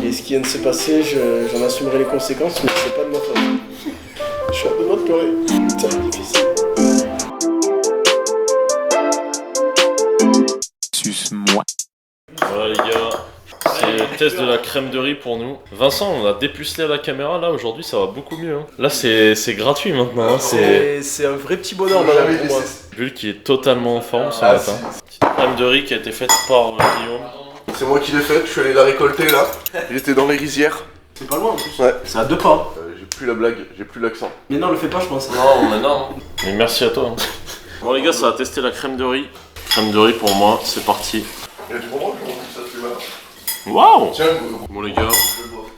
Et ce qui vient de se passer, j'en assumerai les conséquences, mais c'est pas de ma faute. Je suis en train de pleurer. C'est difficile. Suce-moi. Voilà les gars, c'est le test de la crème de riz pour nous. Vincent, on a dépucelé à la caméra, là aujourd'hui ça va beaucoup mieux. Hein. Là c'est gratuit maintenant. Hein. C'est un vrai petit bonheur madame pour moi. Bulle qui est totalement en forme ce matin. Petite crème de riz qui a été faite par Guillaume. C'est moi qui l'ai faite, je suis allé la récolter là. J'étais dans les rizières. C'est pas loin en plus. Ouais. C'est à 2 pas. J'ai plus la blague, j'ai plus l'accent. Mais non, le fais pas je pense. Non, mais non. Mais merci à toi. Bon les gars, ça va tester la crème de riz. Crème de riz pour moi, c'est parti. Et tu comprends que ça te fait mal. Waouh! Tiens, Bon les gars,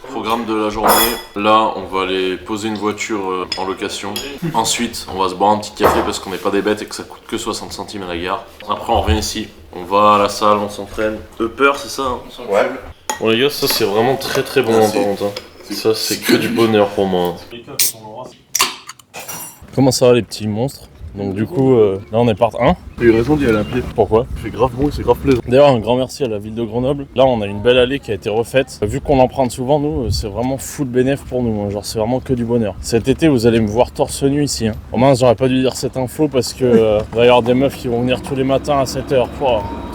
programme de la journée. Là, on va aller poser une voiture en location. Ensuite, on va se boire un petit café parce qu'on n'est pas des bêtes et que ça coûte que 60 centimes à la gare. Après, on revient ici. On va à la salle, on s'entraîne. Upper, c'est ça hein? ouais. Bon les gars, ça c'est vraiment très très bon par contre. Hein. Ça c'est que du bonheur pour moi. Comment ça va les petits monstres? Donc du coup, là on est part 1. T'as eu raison d'y aller à pied. Pourquoi? Il fait grave bon et c'est grave plaisant. D'ailleurs, un grand merci à la ville de Grenoble. Là, on a une belle allée qui a été refaite. Vu qu'on l'emprunte souvent, nous, c'est vraiment full bénéf pour nous. Genre, c'est vraiment que du bonheur. Cet été, vous allez me voir torse nu ici. Hein. Au moins, j'aurais pas dû dire cette info parce que il va y avoir des meufs qui vont venir tous les matins à 7h.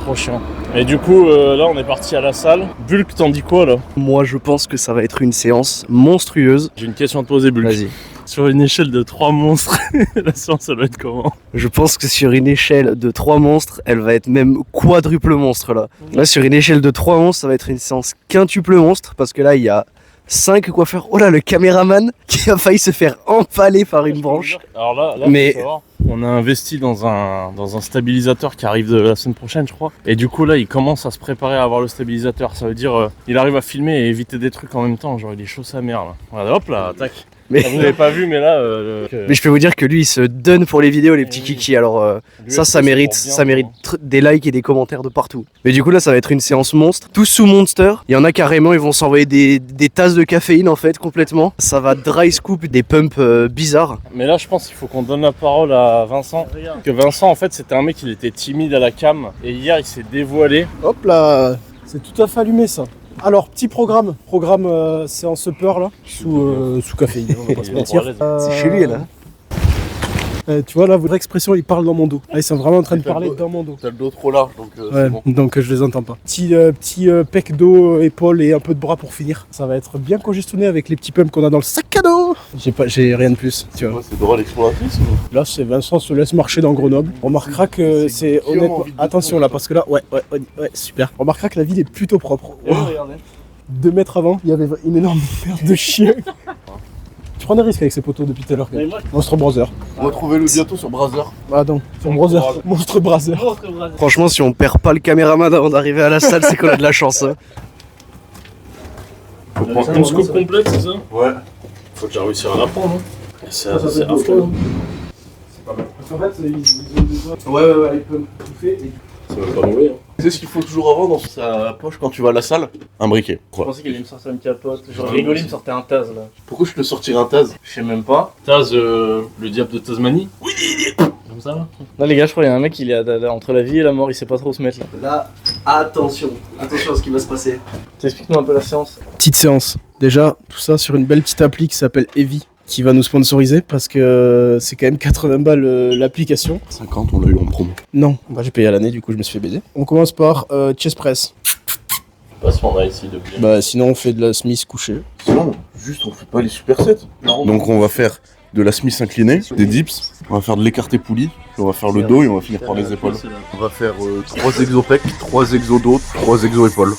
Trop chiant. Et du coup, là, on est parti à la salle. Bulk, t'en dis quoi là? Moi je pense que ça va être une séance monstrueuse. J'ai une question à te poser, Bulk. Vas-y. Sur une échelle de 3 monstres, la séance, elle va être comment? Je pense que sur une échelle de 3 monstres, elle va être même quadruple monstre là. Là sur une échelle de 3 monstres, ça va être une séance quintuple monstre parce que là il y a 5 coiffeurs. Oh là, le caméraman qui a failli se faire empaler par une branche. Alors là Mais- faut savoir, on a investi dans un stabilisateur qui arrive de la semaine prochaine, je crois. Et du coup, là, il commence à se préparer à avoir le stabilisateur. Ça veut dire, il arrive à filmer et éviter des trucs en même temps. Genre, il est chaud sa mère là. Voilà, hop là, tac. Mais, Vous n'avez pas vu, mais là. mais je peux vous dire que lui il se donne pour les vidéos, les petits kikis. Alors ça mérite des likes et des commentaires de partout. Mais du coup là ça va être une séance monstre. Tous sous Monster. Il y en a carrément, ils vont s'envoyer des tasses de caféine en fait complètement. Ça va dry scoop des pumps bizarres. Mais là, je pense qu'il faut qu'on donne la parole à Vincent. Que Vincent, en fait, c'était un mec, il était timide à la cam. Et hier, il s'est dévoilé. Hop là, c'est tout à fait allumé ça. Alors, petit programme séance upper là, sous caféine, on va pas se mentir. C'est chez lui là. Tu vois là, votre expression, il parle dans mon dos. Là, ils sont vraiment en train de parler dans mon dos. T'as le dos trop large donc Ouais, c'est bon. donc je les entends pas. Petit pec dos, épaule et un peu de bras pour finir. Ça va être bien congestionné avec les petits pumps qu'on a dans le sac à dos. J'ai rien de plus, tu vois. Ouais, c'est Dora l'exploratrice ou... Là, c'est Vincent se laisse marcher dans Grenoble. On remarquera que c'est Guillaume honnêtement. envie de Attention là, parce que là, ouais, super. On remarquera que la ville est plutôt propre. Oh. 2 mètres avant, il y avait une énorme merde de chien. Tu prends des risques avec ces poteaux depuis tout à l'heure. Monstre Brother. Retrouvez-le bientôt sur Brother. Ah non, sur Brother. Monstre Brother. Franchement si on perd pas le caméraman avant d'arriver à la salle, c'est qu'on a de la chance. Hein. Faut prendre une scoop complète, c'est ça? Ouais. Faut déjà réussir à la prendre. Hein. C'est affreux. En fait, ils ont besoin. Ouais, ils peuvent bouffer. Ça va pas mourir. Tu sais ce qu'il faut toujours avoir dans sa poche quand tu vas à la salle? Un briquet. Je pensais qu'il allait me sortir une capote. Genre rigolé, il me sortait un Taz là. Pourquoi je te sortirais un Taz? Je sais même pas. Taz, le diable de Tasmanie. Comme ça là. Là, les gars, je crois qu'il y a un mec, il est entre la vie et la mort, il sait pas trop où se mettre là. Là, attention à ce qui va se passer. T'expliques-nous un peu la séance. Petite séance. Déjà, tout ça sur une belle petite appli qui s'appelle Heavy, qui va nous sponsoriser parce que c'est quand même 80 balles l'application. 50, on l'a eu en promo. Non, bah j'ai payé à l'année, du coup je me suis fait baiser. On commence par chest press. Pas se rendre ici depuis. Bah sinon on fait de la Smith couchée. Sinon, juste on fait pas les supersets. Donc on va faire de la Smith inclinée, des dips, on va faire de l'écarté poulie, puis on va faire le dos et on va finir par les épaules. On va faire 3 exos pec, 3 exos dos, 3 exos épaules.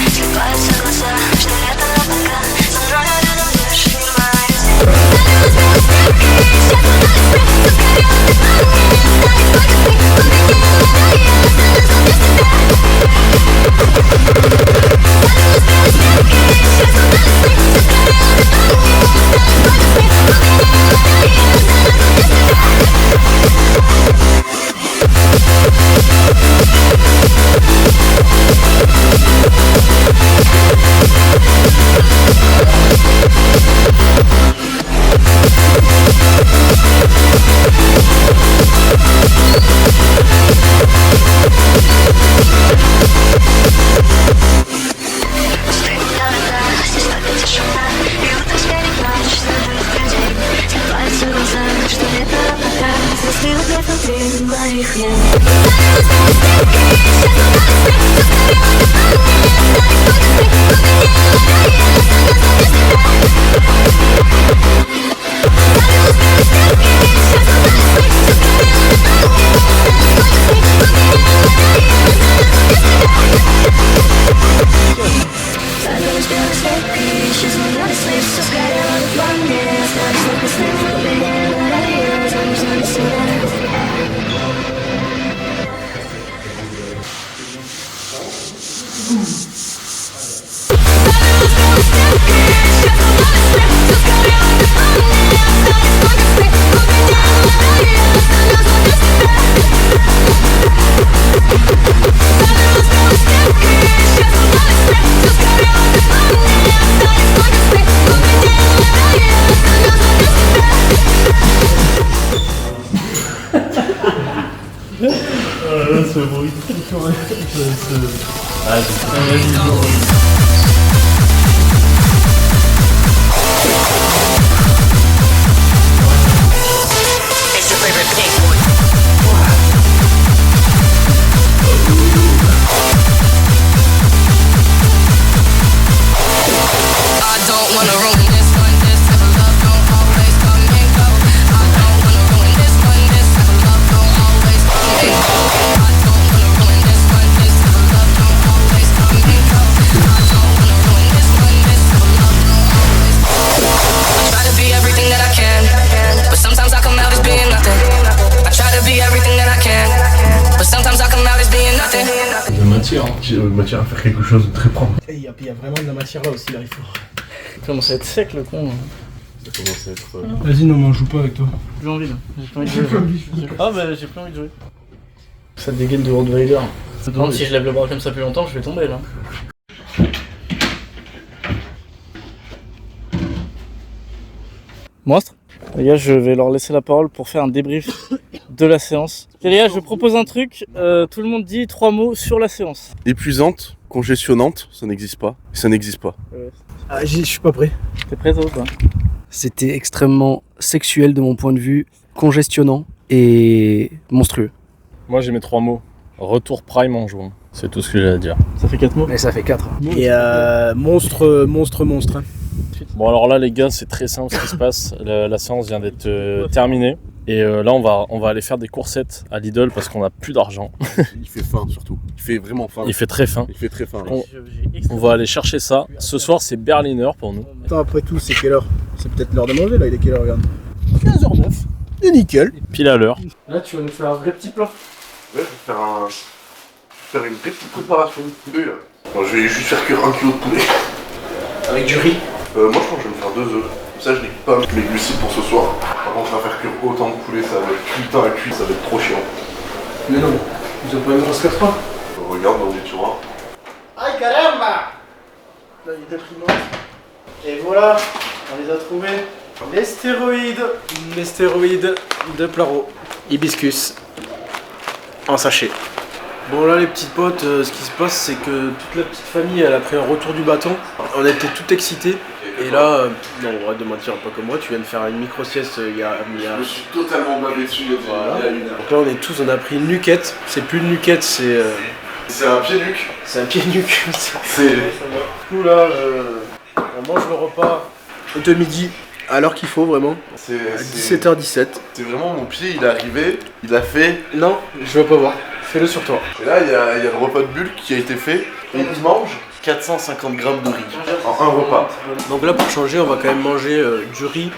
Слепаются глаза, что лето на пока, со мной рядом лишь не боюсь. Matière à faire quelque chose de très propre. Et il y a vraiment de la matière là aussi, là, il faut. Ça commence à être sec le con. Ça commence à être. Vas-y, non, mais on joue pas avec toi. J'ai envie là. J'ai pas envie de jouer. Ah bah j'ai pas envie de jouer. Ça dégaine de Rottweiler. Par si je lève le bras comme ça plus longtemps, je vais tomber là. Monstre. Les gars, je vais leur laisser la parole pour faire un débrief de la séance. Et les gars, je propose un truc. Tout le monde dit 3 mots sur la séance. Épuisante, congestionnante, ça n'existe pas. Ça n'existe pas. Ah, je suis pas prêt. T'es prêt toi ou pas? C'était extrêmement sexuel de mon point de vue, congestionnant et monstrueux. Moi j'ai mes 3 mots. Retour prime en juin. C'est tout ce que j'ai à dire. Ça fait 4 mots. Et ça fait 4. Et monstre. Hein. Bon alors là les gars c'est très simple ce qui se passe. La séance vient d'être terminée. Et là on va aller faire des coursettes à Lidl parce qu'on a plus d'argent. Il fait faim surtout. Il fait vraiment faim. Il fait très faim. Il fait très faim. Là. On va aller chercher ça. Ce soir c'est Berliner pour nous. Attends, après tout, c'est quelle heure? C'est peut-être l'heure de manger là, il est quelle heure, regarde? 15h09. Et nickel. Pile à l'heure. Là tu vas nous faire un vrai petit plat. Ouais, je vais faire une vraie petite préparation de poulet là. Bon, je vais juste faire cuire 1 kg de poulet. Avec du riz. Moi je pense que je vais me faire 2 œufs. Comme ça je n'équipe pas mes glucides pour ce soir. Par contre, on va faire cuire autant de poulet, ça va être putain à cuire, ça va être trop chiant. Mais non, ils ont pas une grosse casserole. Regarde dans les tiroirs. Aïe caramba! Là il est déprimant. Et voilà, on les a trouvés. Les stéroïdes de Plaro. Hibiscus. En sachet. Bon là les petites potes, ce qui se passe c'est que toute la petite famille elle a pris un retour du bâton. On était tout excités. Et là, non, arrête de mentir, pas comme moi, tu viens de faire une micro-sieste il y a... Je me suis totalement bavé dessus il y a une heure. Donc là on est tous, on a pris une nuquette. C'est plus une nuquette, c'est... C'est un pied nuque. C'est un pied nuque. C'est... Du coup là, on mange le repas de midi à l'heure qu'il faut vraiment. C'est... À 17h17. C'est vraiment mon pied, il est arrivé, il a fait... Non, je veux pas voir. Fais-le sur toi. Et là, il y a le repas de Bulle qui a été fait. Et il mange 450 grammes de riz en un repas. Donc là pour changer, on va quand même manger du riz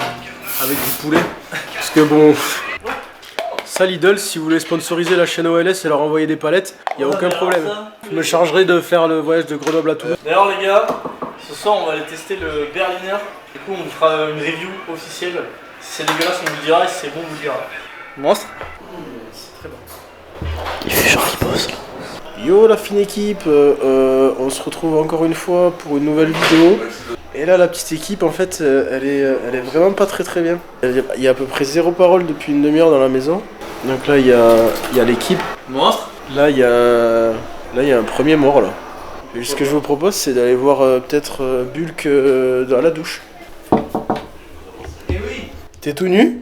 avec du poulet. Parce que bon... Ça Lidl, si vous voulez sponsoriser la chaîne OLS et leur envoyer des palettes, il n'y a aucun problème. Je me chargerai de faire le voyage de Grenoble à Toulouse. D'ailleurs les gars, ce soir on va aller tester le Berliner. Du coup on vous fera une review officielle. Si c'est dégueulasse on vous le dira et si c'est bon on vous le dira. Monstre. C'est très bon. Il fait genre il bosse. Yo la fine équipe, on se retrouve encore une fois pour une nouvelle vidéo. Et là la petite équipe en fait elle est vraiment pas très bien. Il y a à peu près 0 parole depuis une demi-heure dans la maison. Donc là il y a l'équipe. Monstre. Là il y a un premier mort là. Et ce que je vous propose c'est d'aller voir peut-être Bulk dans la douche. Eh oui. T'es tout nu?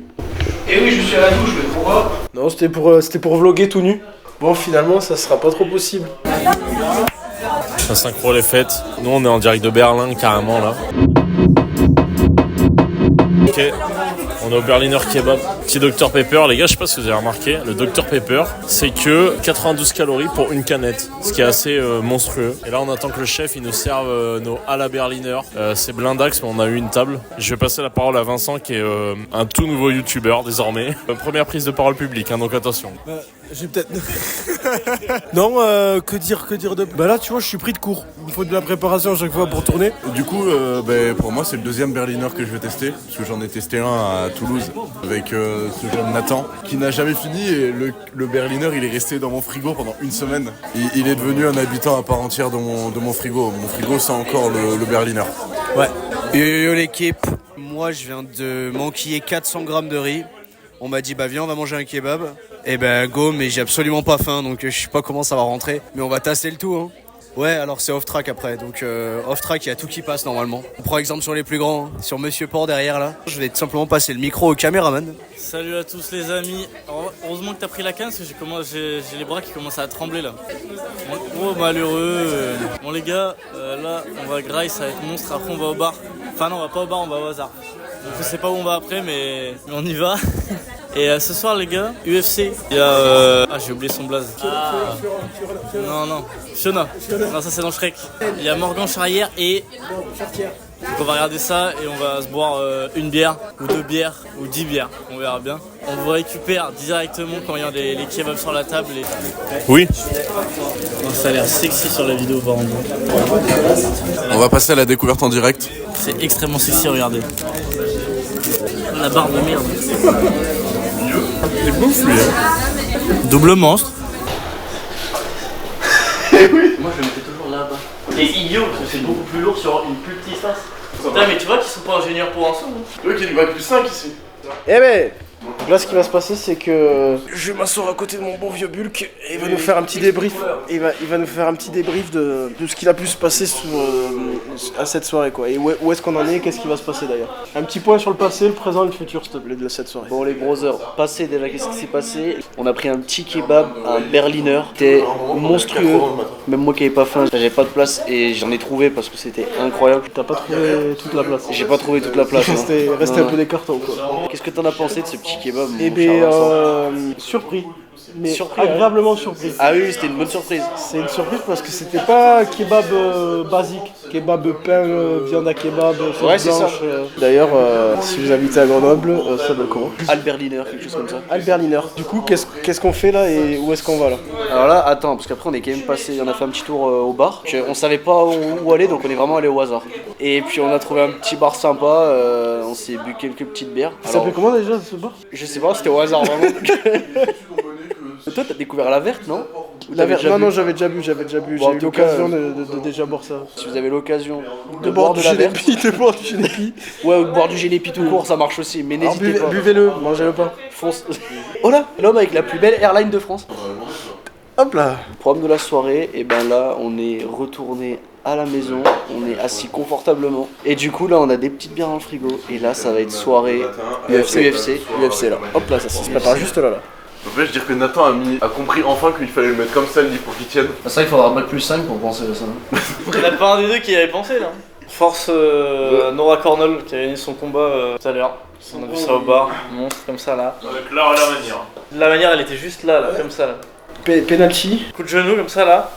Et oui, je suis à la douche, mais pourquoi? Non, c'était pour vlogger tout nu. Bon, finalement, ça sera pas trop possible. Ça synchro les fêtes. Nous, on est en direct de Berlin, carrément, là. Ok, on est au Berliner Kebab. Petit Dr Pepper, les gars, je sais pas si vous avez remarqué, le Dr Pepper, c'est que 92 calories pour une canette, ce qui est assez monstrueux. Et là, on attend que le chef, il nous serve nos à la Berliner. C'est blindax, mais on a eu une table. Je vais passer la parole à Vincent, qui est un tout nouveau youtubeur, désormais. Première prise de parole publique, hein, donc attention. J'ai peut-être... non, que dire de... Bah là, tu vois, je suis pris de court. Il me faut de la préparation à chaque fois pour tourner. Du coup, pour moi, c'est le deuxième Berliner que je vais tester. Parce que j'en ai testé un à Toulouse avec ce jeune Nathan qui n'a jamais fini. Et le Berliner, il est resté dans mon frigo pendant une semaine. Il est devenu un habitant à part entière de mon frigo. Mon frigo, c'est encore le Berliner. Ouais. Yo l'équipe, moi je viens de m'enquiller 400 grammes de riz. On m'a dit bah viens on va manger un kebab. Et ben go, mais j'ai absolument pas faim donc je sais pas comment ça va rentrer. Mais on va tasser le tout hein. Ouais alors c'est off-track après, donc off-track il y a tout qui passe normalement. On prend exemple sur les plus grands, hein. Sur Monsieur Port derrière là. Je vais tout simplement passer le micro au caméraman. Salut à tous les amis. Heureusement que t'as pris la canne parce que j'ai les bras qui commencent à trembler là. Oh malheureux. Bon les gars, là on va graille, ça va être monstre, après on va au bar. Enfin non on va pas au bar, on va au hasard. Donc je sais pas où on va après mais on y va. Et ce soir les gars, UFC, il y a... Ah j'ai oublié son blaze. Ah. Non, Fiona. Non ça c'est dans Shrek. Il y a Morgan Charrière et... Donc on va regarder ça et on va se boire une bière, ou 2 bières, ou 10 bières, on verra bien. On vous récupère directement quand il y a les kebabs sur la table. Et... Oui. Donc, ça a l'air sexy sur la vidéo par exemple. On va passer à la découverte en direct. C'est extrêmement sexy, regardez. La barre de merde. Il est beau lui hein. Double monstre. Moi je le mettais toujours là-bas. C'est idiot parce que c'est beaucoup plus lourd sur une plus petite face. Putain mais tu vois qu'ils sont pas ingénieurs pour un son. Tu vois qu'il y a du bac plus 5 ici. Eh ben, là ce qui va se passer c'est que je vais m'asseoir à côté de mon bon vieux Bulk et il va nous faire un petit débrief. Il va nous faire un petit débrief de ce qu'il a pu se passer à cette soirée quoi. Et où est-ce qu'on en est, qu'est-ce qui va se passer d'ailleurs. Un petit point sur le passé, le présent et le futur s'il te plaît de cette soirée. Bon les brothers, passé déjà, qu'est-ce qui s'est passé? On a pris un petit kebab, un Berliner, c'était monstrueux. Même moi qui avais pas faim, j'avais pas de place et j'en ai trouvé parce que c'était incroyable. T'as pas trouvé toute la place. J'ai pas trouvé toute la place. Restait un peu des cartons quoi. Qu'est-ce que t'en as pensé de ce petit kebab? Eh ben, surpris. Mais agréablement surpris. Ah oui, c'était une bonne surprise. C'est une surprise parce que c'était pas kebab basique, kebab pain, viande à kebab, sauce ouais, c'est blanche. ça. D'ailleurs, si vous habitez à Grenoble, ça s'appelle comment? Alberliner, quelque chose comme ça. Alberliner. Du coup, qu'est-ce qu'on fait là et où est-ce qu'on va là? Alors là, attends, parce qu'après on est quand même passé, on a fait un petit tour au bar. On savait pas où aller, donc on est vraiment allé au hasard. Et puis on a trouvé un petit bar sympa, on s'est bu quelques petites bières. Ça s'appelait comment déjà ce bar? Je sais pas, c'était au hasard vraiment. Toi t'as découvert la verte, non? La verte, non, j'avais déjà bu. Bon, J'ai eu l'occasion de déjà boire ça. Si vous avez l'occasion de boire de la verte, de boire du Génépi. Ouais, ou de boire du Génépi tout court, ça marche aussi, mais n'hésitez pas. Buvez-le, mangez-le pas. Fonce. Oh là, l'homme avec la plus belle airline de France. Hop là. Programme de la soirée, et ben là on est retourné à la maison, on est assis confortablement. Et du coup là on a des petites bières dans le frigo. Et là ça va être soirée UFC là. Hop là, ça se prépare juste là. En fait, je veux dire que Nathan a compris enfin qu'il fallait le mettre comme ça, le lit pour qu'il tienne. Ça, il faudra bac plus 5 pour penser à ça. Il n'y en a pas un des deux qui y avait pensé là. Force Nora Cornell qui a gagné son combat tout à l'heure. On a vu ça au bar, monstre comme ça là. Avec l'art et la manière. La manière elle était juste là, comme ça là. Penalty. Coup de genou comme ça là.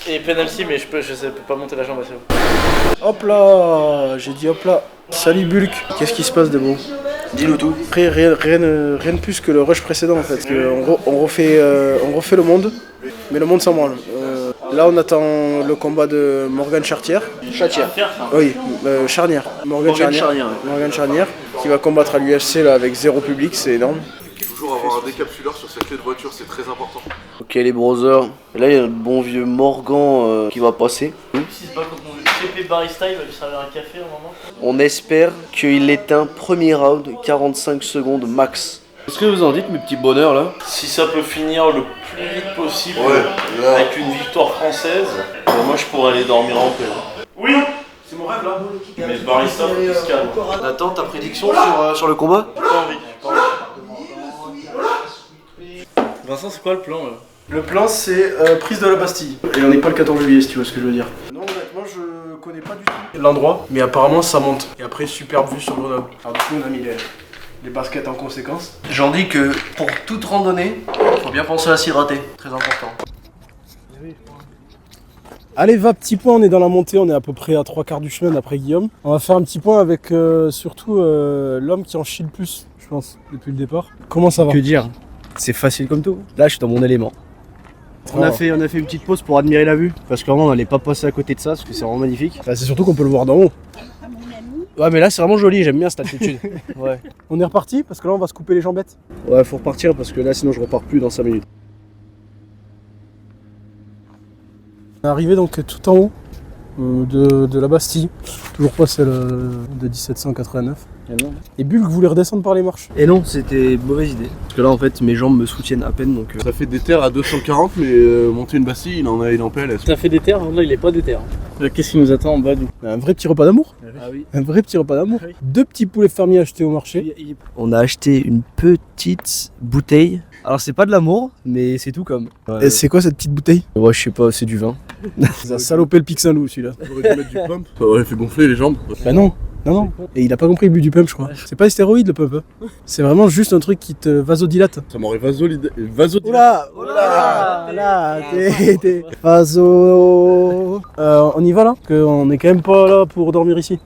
Et penalty mais je peux pas monter la jambe assez haut. Hop là, j'ai dit hop là. Salut Bulk, qu'est-ce qui se passe de bon? Dis-nous tout. Après, rien de plus que le rush précédent en fait. Parce que on refait le monde, mais le monde s'en branle. Là on attend le combat de Morgan Chartier. Oui, Charnière. Morgan Charnière. Morgan Charnière qui va combattre à l'UFC là avec 0 public, c'est énorme. Toujours avoir un décapsuleur sur cette clé de voiture, c'est très important. Ok les brothers, et là il y a le bon vieux Morgan qui va passer. Si c'est pas quand on CP barista, il va lui servir un café à un moment. On espère qu'il éteint premier round, 45 secondes max. Qu'est-ce que vous en dites mes petits bonheurs là? Si ça peut finir le plus vite possible Ouais, avec une victoire française, moi je pourrais aller dormir en paix. Oui. C'est mon rêve là. Mais le barista, faut qu'il se calme. Nathan, ta prédiction sur le combat? Pas envie. Vincent, c'est quoi le plan là? Le plan, c'est prise de la Bastille. Et on n'est pas le 14 juillet, si tu vois ce que je veux dire. Non, honnêtement, je connais pas du tout l'endroit, mais apparemment ça monte. Et après, superbe vue sur Grenoble. Alors du coup, on a mis les baskets en conséquence. J'en dis que pour toute randonnée, faut bien penser à s'hydrater. Très important. Allez, va, petit point, on est dans la montée, on est à peu près à 3/4 du chemin d'après Guillaume. On va faire un petit point avec surtout l'homme qui en chie le plus, je pense, depuis le départ. Comment ça va? Que dire? C'est facile comme tout. Là, je suis dans mon élément. On a fait une petite pause pour admirer la vue, parce que vraiment on n'allait pas passer à côté de ça, parce que c'est vraiment magnifique. Bah, c'est surtout qu'on peut le voir d'en haut. Ouais, mais là c'est vraiment joli, j'aime bien cette altitude. Ouais. On est reparti parce que là on va se couper les jambettes. Ouais, faut repartir parce que là sinon je repars plus dans 5 minutes. On est arrivé donc tout en haut de la Bastille, toujours pas celle de 1789. Et Bulk voulait redescendre par les marches. Et non, c'était une mauvaise idée. Parce que là en fait mes jambes me soutiennent à peine donc. Ça fait des terres à 240, mais monter une Bastille, il en PLS. T'as fait des terres, là il est pas des terres. Qu'est-ce qui nous attend en bas du coup? Un vrai petit repas d'amour. Ah oui. Un vrai petit repas d'amour. Oui. 2 petits poulets fermiers achetés au marché. On a acheté une petite bouteille. Alors c'est pas de l'amour, mais c'est tout comme. Et c'est quoi cette petite bouteille? Ouais, je sais pas, c'est du vin. Ça a salopé le Pic Saint-Loup celui-là. On aurait dû mettre du pump. Ça aurait fait gonfler les jambes. Bah non. Non. Et il a pas compris le but du pump, je crois. C'est pas des stéroïdes le pump. Hein. C'est vraiment juste un truc qui te vasodilate. Ça m'aurait Oula, là, t'es vaso. On y va là? Parce qu'on est quand même pas là pour dormir ici.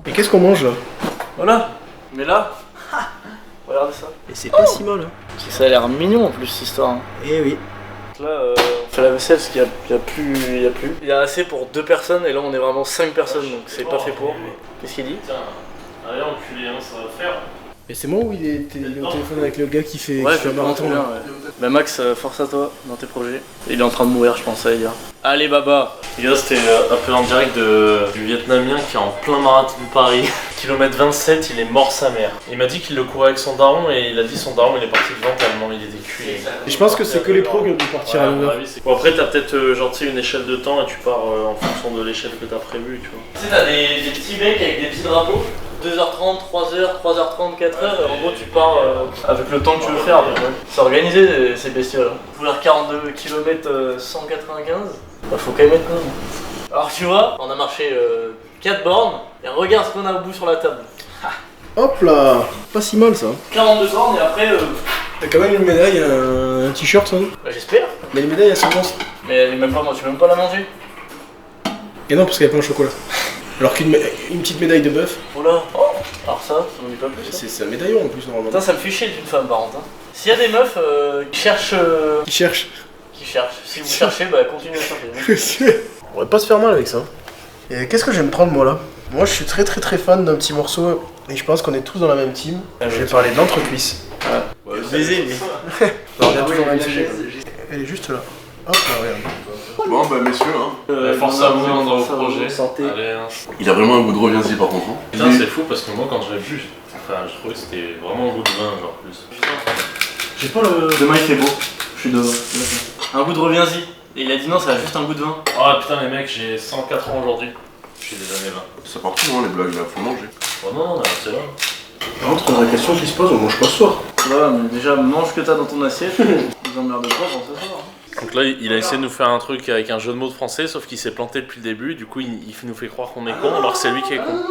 Et qu'est-ce qu'on mange là? Voilà. Mais là, regarde ça. Et c'est pas si mal, hein. Ça a l'air mignon en plus cette histoire. Hein. Eh oui. Là, on fait la vaisselle parce qu'il y a plus. Il y a assez pour 2 personnes et là on est vraiment 5 personnes donc c'est pas fait pour. Qu'est-ce qu'il dit? Putain, allez enculé, hein, ça va faire. Et c'est moi où il est au téléphone avec le gars qui fait Je un marathon bien, là. ouais. Bah Max, force à toi dans tes projets. Il est en train de mourir, je pense, ça va dire. Allez Baba. Les gars, c'était un peu en direct du Vietnamien qui est en plein marathon de Paris. Kilomètre 27, il est mort sa mère. Il m'a dit qu'il le courait avec son daron et il a dit son daron il est parti devant tellement il était cuit. Et je pense que c'est que les pros qui ont dû partir à 9h. Bon, après, t'as peut-être genre une échelle de temps et tu pars en fonction de l'échelle que t'as prévue, tu vois. Tu sais, t'as des petits mecs avec des petits drapeaux. 2h30, 3h, 3h30, 4h, en gros tu pars avec le temps que tu veux faire. C'est organisé ces bestioles. Pour leur 42 km 195, bah faut quand même être con. Alors tu vois, on a marché 4 bornes et regarde ce qu'on a au bout sur la table. Hop là. Pas si mal ça. 42 bornes et après, T'as quand même une médaille, un t-shirt ça. bah, j'espère. Mais les médailles elles sont monstres. Mais elle est même pas, tu peux même pas la manger. Et non parce qu'il y a plein de chocolat. Alors qu'une petite médaille de bœuf, Oh là, alors ça m'en dit pas plus. Hein. c'est un médaillon en plus normalement. Putain, ça me fait chier d'une femme par contre. Hein. S'il y a des meufs qui cherchent. Qui cherche. Si vous cherchez, bah continuez à chercher. On va pas se faire mal avec ça. Et qu'est-ce que je vais me prendre moi là? Moi je suis très fan d'un petit morceau et je pense qu'on est tous dans la même team. Je vais parler de l'entrecuisse. Baiser, mais. On revient toujours dans le même sujet. Elle est juste là. Hop là, regarde. Bon, bah messieurs, hein. Force à vous dans vos projets. Santé. Allez, hein. Il a vraiment un goût de reviens-y par contre. Hein. Putain, c'est fou parce que moi, quand je l'ai vu, enfin, je trouvais que c'était vraiment un goût de vin, genre plus. J'ai pas le. Demain il fait beau. Je suis devant. Un goût de reviens-y. Et il a dit non, ça a juste un goût de vin. Oh putain, les mecs, j'ai 104 ans aujourd'hui. Je suis des années 20. Ça part tout, hein, les blagues là, faut manger. Oh non, non, c'est là. Par contre, on a la question qui se pose, on mange pas ce soir. Voilà, mais déjà, mange que t'as dans ton assiette. Nous emmerde pas pour ce soir. Donc là, il a essayé de nous faire un truc avec un jeu de mots de français, sauf qu'il s'est planté depuis le début. Du coup, il nous fait croire qu'on est con, alors que c'est lui qui est con.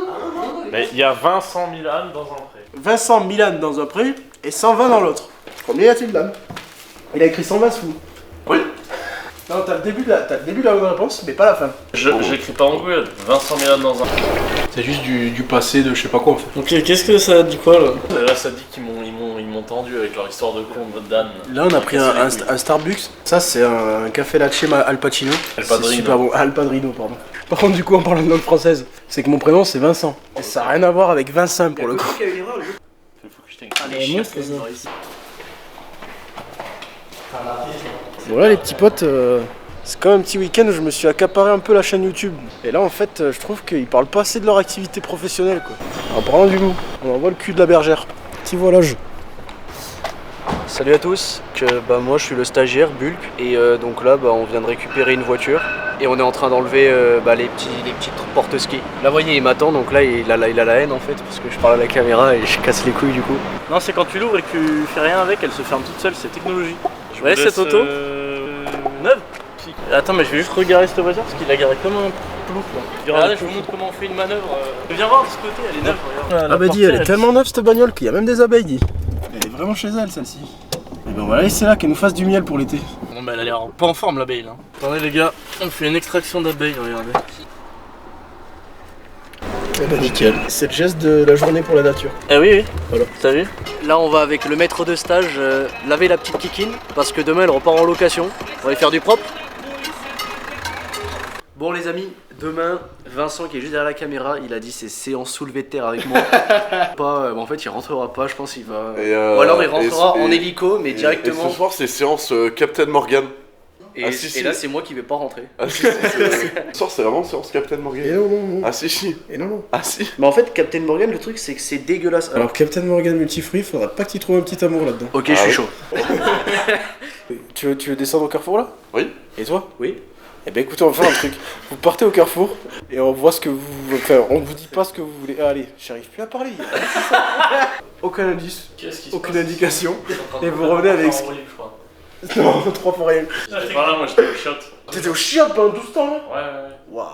Mais il y a Vincent Milan dans un pré. Vincent Milan dans un pré et 120 dans l'autre. Combien y a-t-il d'âme? Il a écrit 120 sous. Oui. Non, t'as le début de la bonne réponse, mais pas la fin. J'écris pas en Google. Vincent Milan dans un. C'est juste du passé de je sais pas quoi en fait. Ok, qu'est-ce que ça dit quoi là? Là, ça dit qu'ils m'ont tendu avec leur histoire de con de Dan. Là, on a pris un Starbucks. Ça, c'est un café latte Al Pacino. Al Padrino. C'est super bon. Al Padrino, pardon. Par contre, du coup, en parlant de langue française, c'est que mon prénom c'est Vincent. Et ça n'a rien à voir avec Vincent pour le coup. Faut que je t'inquiète. Allez, montre ça. Voilà les petits potes, c'est quand même un petit week-end où je me suis accaparé un peu la chaîne YouTube. Et là en fait je trouve qu'ils parlent pas assez de leur activité professionnelle quoi. En parlant du loup, on envoie le cul de la bergère. Petit voilage. Salut à tous, moi je suis le stagiaire Bulk et donc là on vient de récupérer une voiture et on est en train d'enlever les petites porte-skis. Là voyez il m'attend donc là il a la haine en fait parce que je parle à la caméra et je casse les couilles du coup. Non, c'est quand tu l'ouvres et que tu fais rien avec, elle se ferme toute seule, c'est technologie. Ouais, cette auto. Neuve. Attends, mais je vais juste regarder cette voiture parce qu'il a garé comme un plouf là. Regardez, je vous montre comment on fait une manœuvre. Viens voir de ce côté, elle est neuve, regarde. Ah bah dis, elle est tellement neuve cette bagnole qu'il y a même des abeilles, dit. Elle est vraiment chez elle celle-ci. Et ben on va la laisser là, qu'elle nous fasse du miel pour l'été. Non mais elle a l'air pas en forme l'abeille là. Attendez les gars, on fait une extraction d'abeilles, regardez. Eh ben nickel. C'est le geste de la journée pour la nature. Eh oui, oui. Voilà. T'as vu? Là, on va avec le maître de stage laver la petite kikine parce que demain elle repart en location. On va y faire du propre. Bon, les amis, demain, Vincent qui est juste derrière la caméra, il a dit c'est séance soulevée de terre avec moi. En fait, il rentrera pas, je pense qu'il va. Ou alors il rentrera en hélico, mais directement. Et ce soir, c'est séance Captain Morgan. Et là, c'est moi qui vais pas rentrer. Ah si, ce soir, c'est vraiment séance Captain Morgan. Et non. Ah si. Et non. Ah si. Mais en fait, Captain Morgan, le truc, c'est que c'est dégueulasse. Alors Captain Morgan multifruit, faudra pas que tu trouves un petit amour là-dedans. Ok, je suis chaud. Tu veux descendre au carrefour là? Oui. Et toi? Oui. Eh ben écoutez, on va faire un truc. Vous partez au carrefour et on voit ce que vous... Enfin, on vous dit pas ce que vous voulez. Ah, allez, j'arrive plus à parler. Aucun indice, Qu'est-ce qui se aucune passe? indication. Et vous revenez avec... Non, 3 pour rien. J'étais pas là, moi j'étais au shot. T'étais au chiottes pendant 12 temps là? Ouais. Waouh.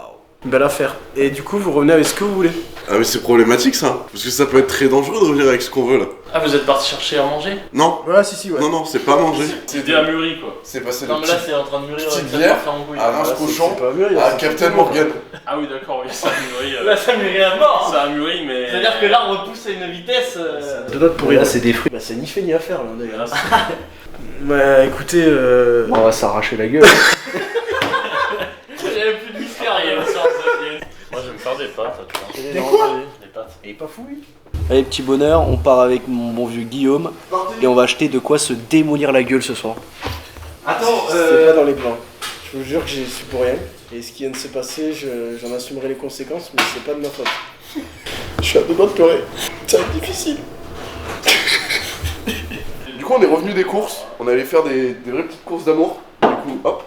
Belle affaire. Et du coup, vous revenez avec ce que vous voulez. Ah mais c'est problématique ça. Parce que ça peut être très dangereux de revenir avec ce qu'on veut là. Ah, vous êtes parti chercher à manger? Non. Voilà, si, ouais. Non, c'est pas manger. C'est déjà mûri quoi. C'est passé Non, mais là c'est en train de mûrir petite avec ça bière part faire en bouille. à Reims cochon C'est pas mûri, à c'est Captain pas Morgan. Ah oui, d'accord, oui, ça a mûri. Là ça mûrit à mort. Ça a mûri, mais. C'est-à-dire que l'arbre pousse à une vitesse. De notre pourri. Là, c'est des fruits. Bah, c'est ni fait ni à faire là d'ailleurs. Ah, Bah écoutez, On va s'arracher la gueule. J'avais plus de mystère, il y a une sorte de. Moi je vais me faire des pâtes, tu vois. Des quoi? Des pâtes. il est pas fou lui. Allez, petit bonheur, on part avec mon bon vieux Guillaume et on va acheter de quoi se démolir la gueule ce soir. Attends, c'est pas dans les plans. Je vous jure que j'y suis pour rien. Et ce qui vient de se passer, j'en assumerai les conséquences, mais c'est pas de ma faute. Je suis à deux doigts de pleurer. Ça va être difficile. Du coup on est revenu des courses. On allait faire des vraies petites courses d'amour. Du coup hop.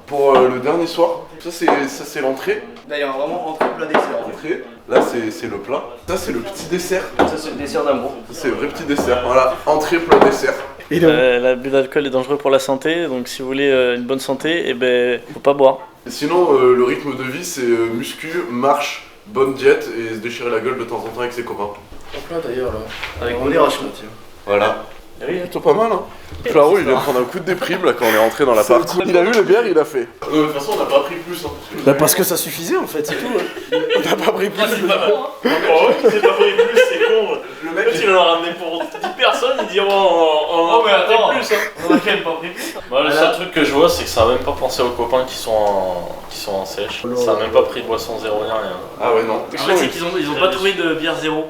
Pour le dernier soir. Ça c'est l'entrée. Là, il y a vraiment entre plat dessert. Entrée. Là c'est le plat. Ça c'est le petit dessert. Ça, c'est le dessert d'amour. Ça c'est le vrai petit dessert. Voilà, entrée, plat, dessert. Et donc, L'abus d'alcool est dangereux pour la santé, donc si vous voulez une bonne santé, eh ben faut pas boire. Et sinon le rythme de vie c'est muscu, marche, bonne diète et se déchirer la gueule de temps en temps avec ses copains. donc là d'ailleurs là. Avec On est rachement, tiens. Voilà. Oui. Plutôt pas mal hein. Claro il vient de prendre un coup de déprime là quand on est rentré dans l'appart. Il a vu le bière, il a fait. De toute façon on n'a pas pris plus hein. Bah parce que ça suffisait en fait, c'est tout. Hein. On n'a pas pris plus. C'est pas bon, hein. Oh, c'est pas pris plus, c'est con. Le mec il en a ramené pour 10 personnes, il dit oh mais attends, plus, hein. On a quand même pas pris plus. Moi, le seul truc que je vois, c'est que ça a même pas pensé aux copains qui sont en sèche. Ça a même pas pris de boisson zéro ni rien. Ah ouais non. En fait, c'est qu'ils ont pas trouvé de bière zéro.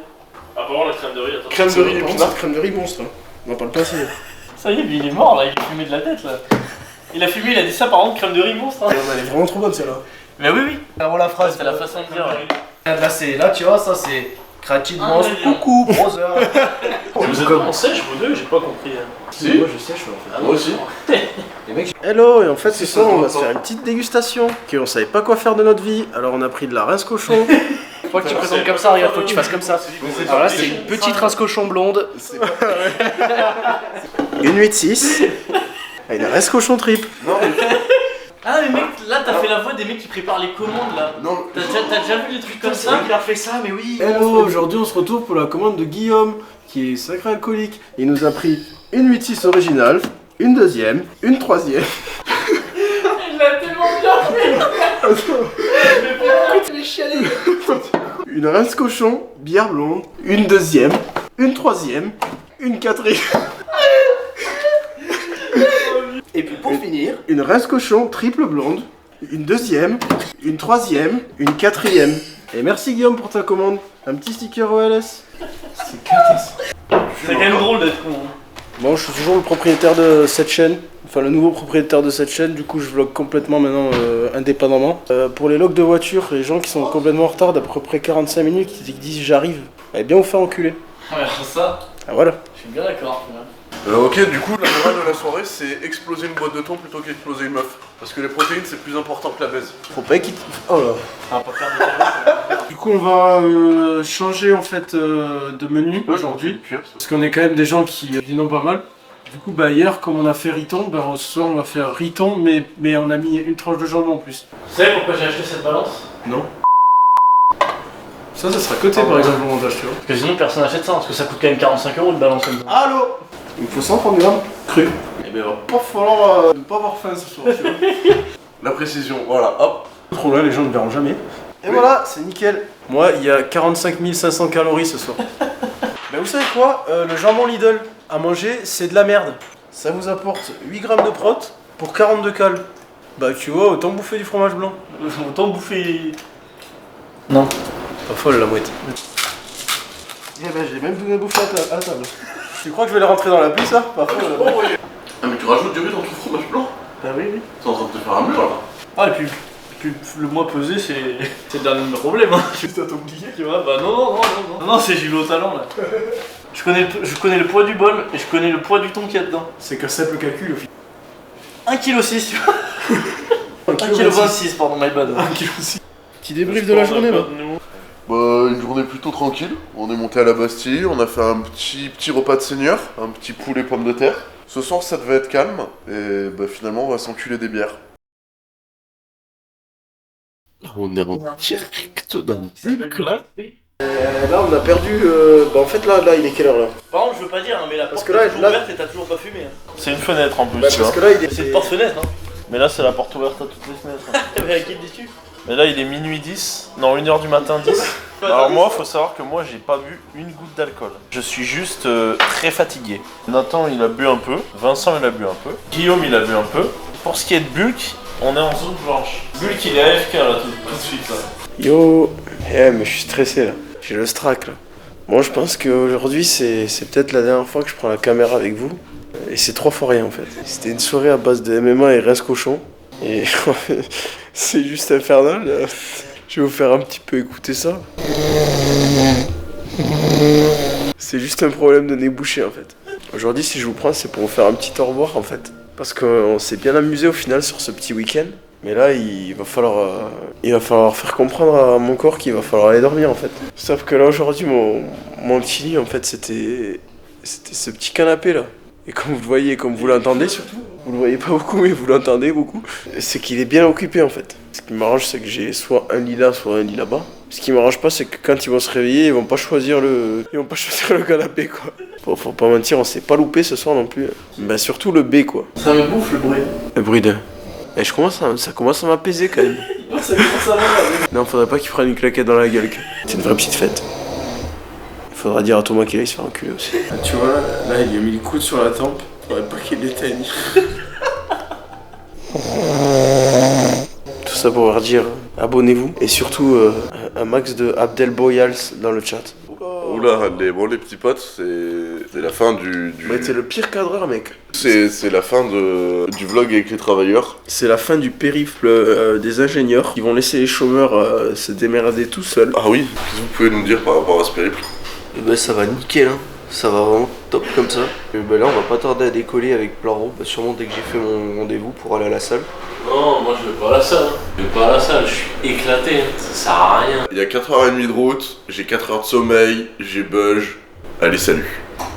Ah, par contre, la crème de riz, attends. Crème de riz et Par contre, pinard. c'est crème de riz monstre. Hein. On en parle pas assez. Ça y est, lui il est mort là, il a fumé de la tête là. Il a fumé, il a dit ça par contre, crème de riz monstre. Hein. Elle est vraiment trop bonne celle-là. Mais oui. Avant la phrase, C'est la façon de dire. là, tu vois, ça c'est Cratchit Ah, Monstre. oui. Coucou, brother. Vous êtes en sèche, vous deux, j'ai pas compris. Si. Moi je sèche en fait. Moi aussi. Hello, et en fait ce soir on va se faire une petite dégustation. On savait pas quoi faire de notre vie, alors on a pris de la rince cochon. Faut que tu présentes comme ça, regarde, faut que tu fasses comme ça. Alors là, c'est une petite race cochon blonde. Une 8-6. Et une rince cochon triple. Non mais Ah mais mec, là t'as fait la voix des mecs qui préparent les commandes là. non. T'as déjà vu les trucs comme ça? Il a fait ça, mais oui. Hello, aujourd'hui on se retrouve pour la commande de Guillaume, qui est sacré alcoolique. Il nous a pris une 8-6 originale, une deuxième, une troisième. Il l'a tellement bien Une rince cochon, bière blonde, une deuxième, une troisième, une quatrième. Et puis pour finir, Une rince cochon triple blonde, une deuxième, une troisième, une quatrième. Et merci Guillaume pour ta commande. Un petit sticker OLS. C'est catastrophique. C'est quand même drôle d'être con. Bon, je suis toujours le propriétaire de cette chaîne. Enfin, le nouveau propriétaire de cette chaîne. Du coup, je vlog complètement maintenant indépendamment. Pour les logs de voiture, les gens qui sont complètement en retard d'à peu près 45 minutes, qui disent j'arrive, eh bien, vous faire enculer. Ouais, alors ça, Ah, voilà. je suis bien d'accord. Ok, du coup, la morale de la soirée, c'est exploser une boîte de thon plutôt qu'exploser une meuf. Parce que les protéines, c'est plus important que la baise. Faut pas quitter. Oh là. On va pas faire de Du coup, on va changer en fait de menu aujourd'hui. Parce qu'on est quand même des gens qui dînent pas mal. Du coup, bah hier, comme on a fait riton, bah ce soir on va faire riton, mais on a mis une tranche de jambon en plus. Vous savez pourquoi j'ai acheté cette balance? Non. Ça sera coté par exemple au montage, tu vois. Parce que sinon personne n'achète ça, parce que ça coûte quand même 45 € une balance comme ça. Allô? Il me faut 130 grammes cru. Et ben il va pas falloir ne pas avoir faim ce soir, tu vois. La précision, voilà, hop. Trop là, les gens ne verront jamais. Et voilà, c'est nickel. Moi, il y a 45 500 calories ce soir. Mais vous savez quoi? Le jambon Lidl à manger, c'est de la merde. Ça vous apporte 8 grammes de prot pour 42 cales. Bah tu vois, autant bouffer du fromage blanc. Autant bouffer... Non. Pas folle la mouette. Eh ben j'ai même donné à bouffer à la table. Tu crois que je vais les rentrer dans la pluie ça? Pas folle la mouette. Ah mais tu rajoutes du riz dans ton fromage blanc? Ah oui, oui. T'es en train de te faire un mur là. Ah et puis le mois pesé c'est le dernier problème hein. Juste à t'oublier. Tu vois, bah non, non, c'est j'y vais au talent là. Je connais le poids du bol et je connais le poids du thon qu'il y a dedans. C'est que simple calcul au final. 1,6 kg tu vois. 1,26 kg pardon, my bad. 1,6 kg. Petit débrief de la journée là. Bah une journée plutôt tranquille. On est monté à la Bastille, on a fait un petit repas de seigneur, un petit poulet pommes de terre. Ce soir ça devait être calme et bah finalement on va s'enculer des bières. On est en direct dans le bulk là. Là on a perdu. Bah en fait là il est quelle heure là? Par contre je veux pas dire hein, mais la porte que là, est toujours ouverte et t'as toujours pas fumé hein. C'est une fenêtre en plus, Bah tu parce vois. que là il est. C'est une porte-fenêtre hein. Mais là, c'est la porte ouverte à toutes les fenêtres. hein. Mais à qui dis-tu? Mais là, il est minuit 10. Non, 1h du matin 10. Alors moi, faut savoir que moi, j'ai pas bu une goutte d'alcool. Je suis juste très fatigué. Nathan, il a bu un peu. Vincent, il a bu un peu. Guillaume, il a bu un peu. Pour ce qui est de Bulk, on est en zone blanche. Bulk, il est AFK là, tout de suite là. Yo, mais je suis stressé là. J'ai le strack là. Moi je pense qu'aujourd'hui c'est peut-être la dernière fois que je prends la caméra avec vous. Et c'est 3 fois rien en fait. C'était une soirée à base de MMA et rince cochon. Et c'est juste infernal. Là. Je vais vous faire un petit peu écouter ça. C'est juste un problème de nez bouché en fait. Aujourd'hui si je vous prends c'est pour vous faire un petit au revoir en fait. Parce qu'on s'est bien amusé au final sur ce petit week-end. Mais là, il va falloir faire comprendre à mon corps qu'il va falloir aller dormir en fait. Sauf que là aujourd'hui, mon petit lit en fait, c'était ce petit canapé là. Et comme vous le voyez, comme vous l'entendez surtout, vous le voyez pas beaucoup mais vous l'entendez beaucoup, c'est qu'il est bien occupé en fait. Ce qui m'arrange, c'est que j'ai soit un lit là, soit un lit là-bas. Ce qui m'arrange pas, c'est que quand ils vont se réveiller, ils vont pas choisir le canapé quoi. Faut pas mentir, on s'est pas loupé ce soir non plus. Bah surtout le B quoi. Ça me bouffe le bruit. Le bruit de... Et ça commence à m'apaiser quand même. Ça commence à m'énerver. Non, faudrait pas qu'il prenne une claquette dans la gueule. C'est une vraie petite fête. Il faudra dire à Thomas qu'il aille se faire enculer aussi. Ah, tu vois, là, il lui a mis le coude sur la tempe. Faudrait pas qu'il l'éteigne. Tout ça pour leur dire, abonnez-vous. Et surtout, un max de Abdel Boyals dans le chat. Oula, les petits potes, c'est la fin du... Mais t'es le pire cadreur, mec. C'est la fin du vlog avec les travailleurs. C'est la fin du périple des ingénieurs qui vont laisser les chômeurs se démerder tout seuls. Ah oui, qu'est-ce que vous pouvez nous dire par rapport à ce périple? Et bah ça va nickel hein. Ça va vraiment top comme ça. Et bah là on va pas tarder à décoller avec Plaro, bah, sûrement dès que j'ai fait mon rendez-vous pour aller à la salle. Non, moi je vais pas à la salle. Je vais pas à la salle, je suis éclaté, ça sert à rien. Il y a 4h30 de route, j'ai 4 heures de sommeil, j'ai budge. Allez, salut.